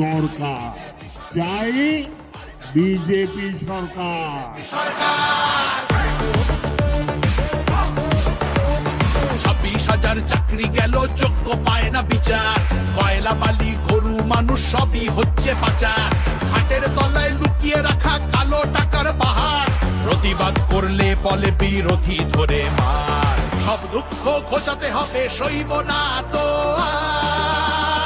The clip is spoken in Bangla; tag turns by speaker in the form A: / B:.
A: দরকার। চাই বিজেপি সরকার।
B: 26,000 চাকরি গেল, যোগ্য পায় না বিচার। কয়লা বালি গরু মানুষ সবই হচ্ছে পাচার। হাটের তলায় লুকিয়ে রাখা কালো টাকার পাহাড়। প্রতিবাদ করলে বলে বিরোধী ধরে মার। সব দুঃখ ঘোচাতে হবে, সইব না তো আর।